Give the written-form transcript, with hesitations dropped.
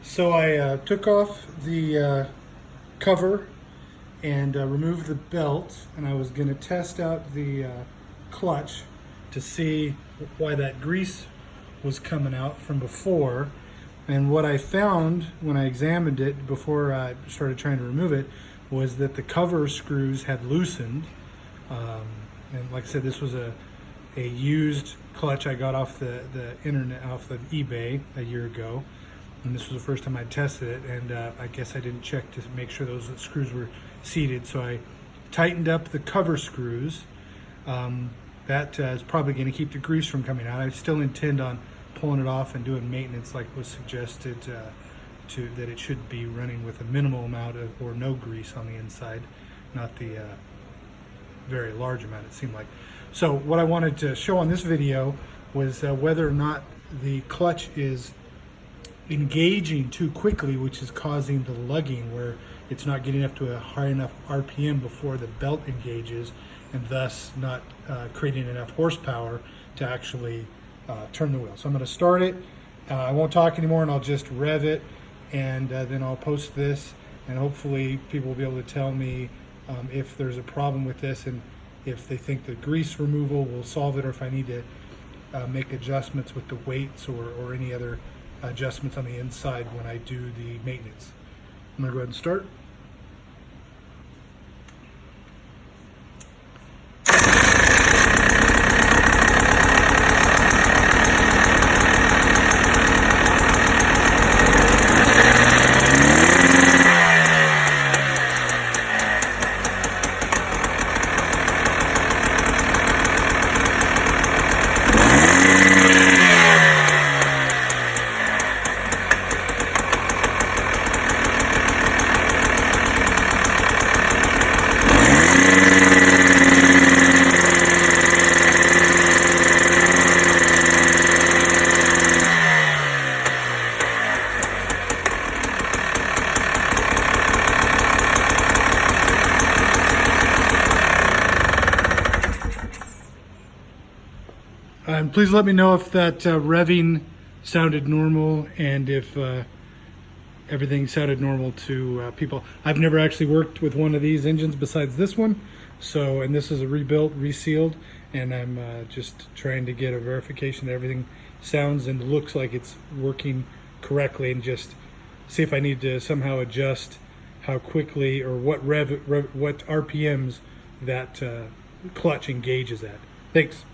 So I took off the cover and removed the belt, and I was going to test out the clutch to see why that grease was coming out from before. And what I found when I examined it before I started trying to remove it was that the cover screws had loosened. And like I said, this was a used clutch I got off the internet, off of eBay a year ago. And this was the first time I tested it, and I guess I didn't check to make sure those screws were seated. So I tightened up the cover screws. That is probably going to keep the grease from coming out. I still intend on pulling it off and doing maintenance like was suggested, that it should be running with a minimal amount of or no grease on the inside, not the very large amount it seemed like. So what I wanted to show on this video was whether or not the clutch is engaging too quickly, which is causing the lugging, where it's not getting up to a high enough RPM before the belt engages, and thus not creating enough horsepower to actually turn the wheel. So I'm going to start it. I won't talk anymore, and I'll just rev it, and then I'll post this, and hopefully people will be able to tell me if there's a problem with this, and if they think the grease removal will solve it, or if I need to make adjustments with the weights or any other adjustments on the inside when I do the maintenance. I'm going to go ahead and start. Please let me know if that revving sounded normal, and if everything sounded normal to people. I've never actually worked with one of these engines besides this one, so, and this is a rebuilt, resealed, and I'm just trying to get a verification that everything sounds and looks like it's working correctly, and just see if I need to somehow adjust how quickly or what what RPMs that clutch engages at. Thanks.